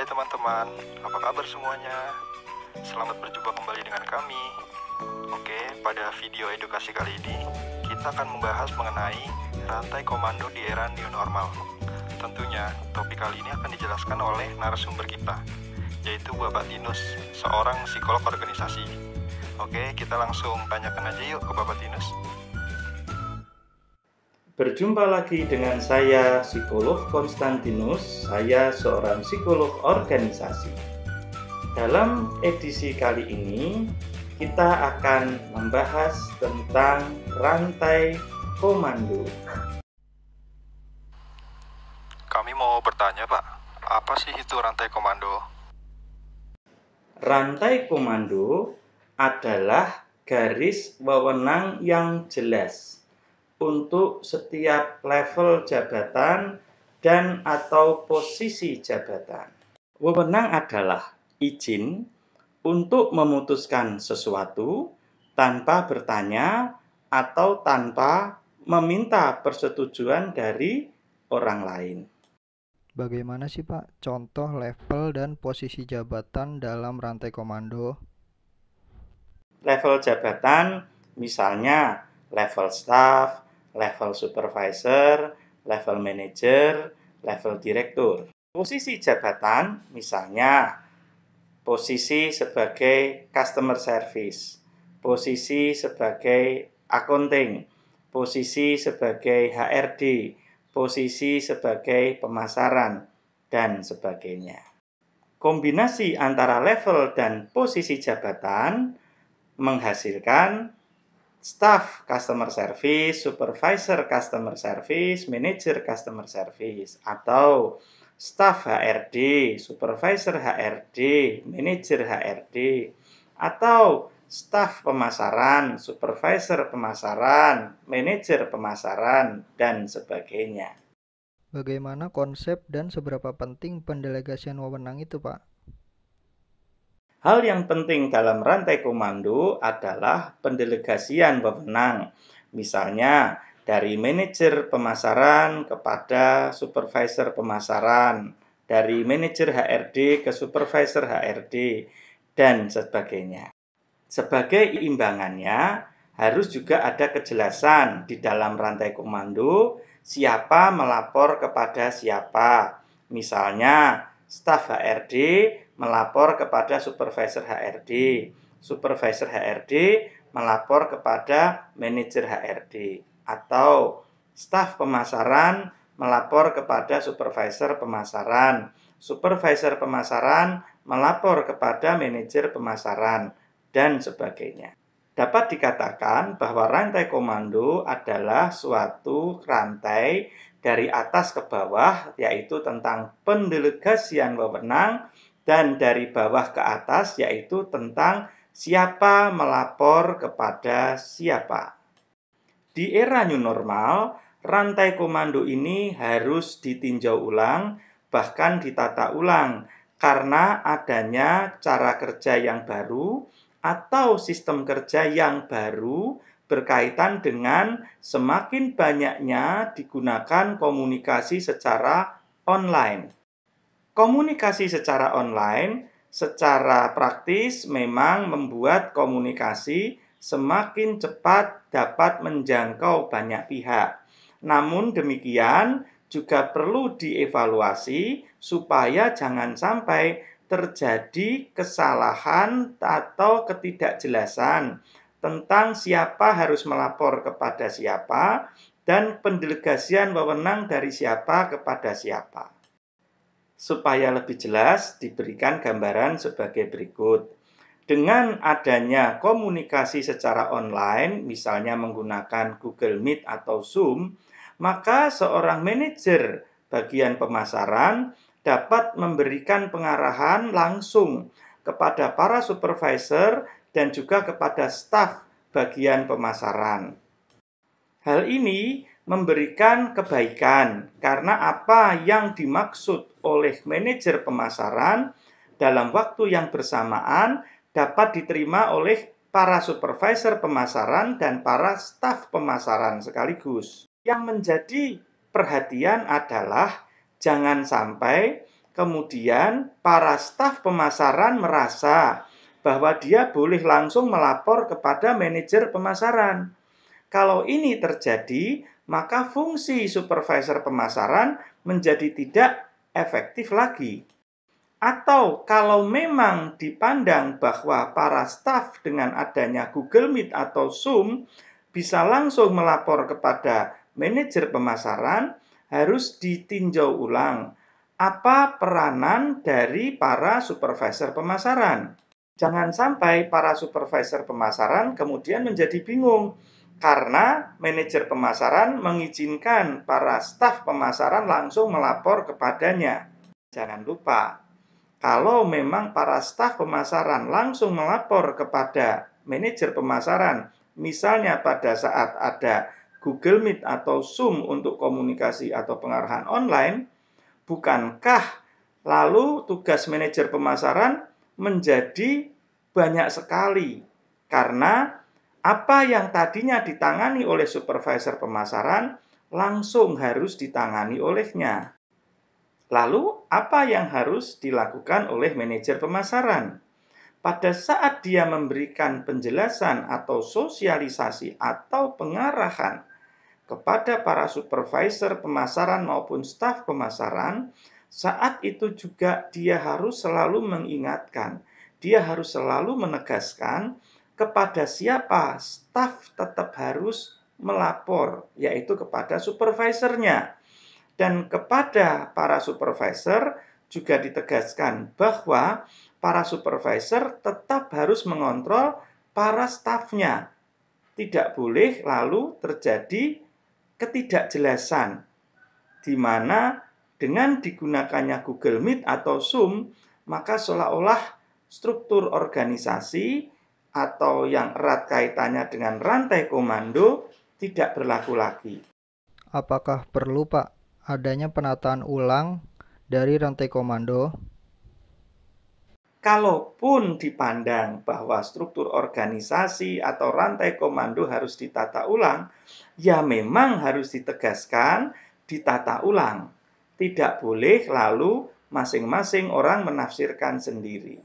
Hai teman-teman, apa kabar semuanya? Selamat berjumpa kembali dengan kami. Oke, pada video edukasi kali ini, kita akan membahas mengenai rantai komando di era new normal. Tentunya, topik kali ini akan dijelaskan oleh narasumber kita, yaitu Bapak Tinus, seorang psikolog organisasi. Oke, kita langsung tanyakan aja yuk ke Bapak Tinus. Berjumpa lagi dengan saya, Psikolog Konstantinus. Saya seorang psikolog organisasi. Dalam edisi kali ini, kita akan membahas tentang rantai komando. Kami mau bertanya, Pak, apa sih itu rantai komando? Rantai komando adalah garis wewenang yang jelas untuk setiap level jabatan dan atau posisi jabatan. Wewenang adalah izin untuk memutuskan sesuatu tanpa bertanya atau tanpa meminta persetujuan dari orang lain. Bagaimana sih Pak contoh level dan posisi jabatan dalam rantai komando? Level jabatan misalnya level staff, level supervisor, level manager, level direktur. Posisi jabatan misalnya posisi sebagai customer service, posisi sebagai accounting, posisi sebagai HRD, posisi sebagai pemasaran, dan sebagainya. Kombinasi antara level dan posisi jabatan menghasilkan staff customer service, supervisor customer service, manager customer service, atau staff HRD, supervisor HRD, manager HRD, atau staff pemasaran, supervisor pemasaran, manajer pemasaran, dan sebagainya. Bagaimana konsep dan seberapa penting pendelegasian wewenang itu Pak? Hal yang penting dalam rantai komando adalah pendelegasian wewenang. Misalnya, dari manajer pemasaran kepada supervisor pemasaran, dari manajer HRD ke supervisor HRD, dan sebagainya. Sebagai imbangannya, harus juga ada kejelasan di dalam rantai komando siapa melapor kepada siapa. Misalnya, staf HRD melapor kepada supervisor HRD, supervisor HRD melapor kepada manajer HRD, atau staf pemasaran melapor kepada supervisor pemasaran, supervisor pemasaran melapor kepada manajer pemasaran, dan sebagainya. Dapat dikatakan bahwa rantai komando adalah suatu rantai dari atas ke bawah, yaitu tentang pendelegasian wewenang, dan dari bawah ke atas, yaitu tentang siapa melapor kepada siapa. Di era new normal, rantai komando ini harus ditinjau ulang, bahkan ditata ulang, karena adanya cara kerja yang baru atau sistem kerja yang baru berkaitan dengan semakin banyaknya digunakan komunikasi secara online. Komunikasi secara online secara praktis memang membuat komunikasi semakin cepat dapat menjangkau banyak pihak. Namun demikian juga perlu dievaluasi supaya jangan sampai terjadi kesalahan atau ketidakjelasan tentang siapa harus melapor kepada siapa dan pendelegasian wewenang dari siapa kepada siapa. Supaya lebih jelas, diberikan gambaran sebagai berikut. Dengan adanya komunikasi secara online, misalnya menggunakan Google Meet atau Zoom, maka seorang manajer bagian pemasaran dapat memberikan pengarahan langsung kepada para supervisor dan juga kepada staf bagian pemasaran. Hal ini memberikan kebaikan karena apa yang dimaksud oleh manajer pemasaran dalam waktu yang bersamaan dapat diterima oleh para supervisor pemasaran dan para staf pemasaran sekaligus. Yang menjadi perhatian adalah jangan sampai kemudian para staf pemasaran merasa bahwa dia boleh langsung melapor kepada manajer pemasaran. Kalau ini terjadi, maka fungsi supervisor pemasaran menjadi tidak efektif lagi. Atau kalau memang dipandang bahwa para staf dengan adanya Google Meet atau Zoom bisa langsung melapor kepada manajer pemasaran, harus ditinjau ulang apa peranan dari para supervisor pemasaran. Jangan sampai para supervisor pemasaran kemudian menjadi bingung karena manajer pemasaran mengizinkan para staf pemasaran langsung melapor kepadanya. Jangan lupa, kalau memang para staf pemasaran langsung melapor kepada manajer pemasaran, misalnya pada saat ada Google Meet atau Zoom untuk komunikasi atau pengarahan online, bukankah lalu tugas manajer pemasaran menjadi banyak sekali? Karena apa yang tadinya ditangani oleh supervisor pemasaran langsung harus ditangani olehnya. Lalu, apa yang harus dilakukan oleh manajer pemasaran? Pada saat dia memberikan penjelasan atau sosialisasi atau pengarahan kepada para supervisor pemasaran maupun staf pemasaran, saat itu juga dia harus selalu mengingatkan, dia harus selalu menegaskan kepada siapa staf tetap harus melapor, yaitu kepada supervisornya. Dan kepada para supervisor juga ditegaskan bahwa para supervisor tetap harus mengontrol para stafnya. Tidak boleh lalu terjadi ketidakjelasan, di mana dengan digunakannya Google Meet atau Zoom, maka seolah-olah struktur organisasi atau yang erat kaitannya dengan rantai komando tidak berlaku lagi. Apakah perlu, Pak, adanya penataan ulang dari rantai komando? Kalaupun dipandang bahwa struktur organisasi atau rantai komando harus ditata ulang, ya memang harus ditegaskan ditata ulang. Tidak boleh lalu masing-masing orang menafsirkan sendiri.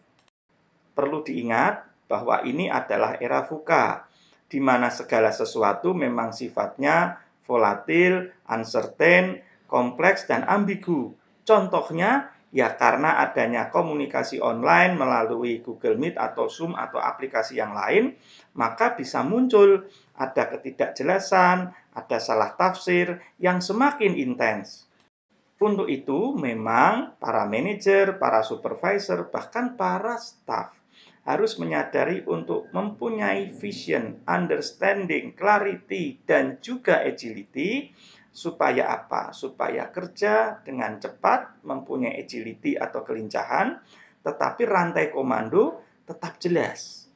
Perlu diingat bahwa ini adalah era VUCA, di mana segala sesuatu memang sifatnya volatil, uncertain, kompleks, dan ambigu. Contohnya, ya karena adanya komunikasi online melalui Google Meet atau Zoom atau aplikasi yang lain, maka bisa muncul ada ketidakjelasan, ada salah tafsir yang semakin intens. Untuk itu, memang para manajer, para supervisor, bahkan para staff harus menyadari untuk mempunyai vision, understanding, clarity, dan juga agility. Supaya apa? Supaya kerja dengan cepat, mempunyai agility atau kelincahan, tetapi rantai komando tetap jelas.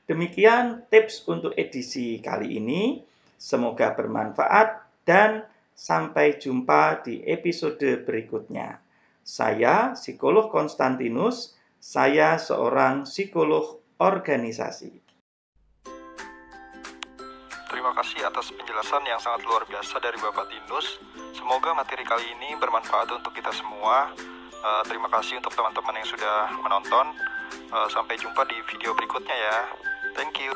Demikian tips untuk edisi kali ini. Semoga bermanfaat dan sampai jumpa di episode berikutnya. Saya, Psikolog Konstantinus, saya seorang psikolog organisasi. Terima kasih atas penjelasan yang sangat luar biasa dari Bapak Tinus. Semoga materi kali ini bermanfaat untuk kita semua. Terima kasih untuk teman-teman yang sudah menonton. Sampai jumpa di video berikutnya ya. Thank you.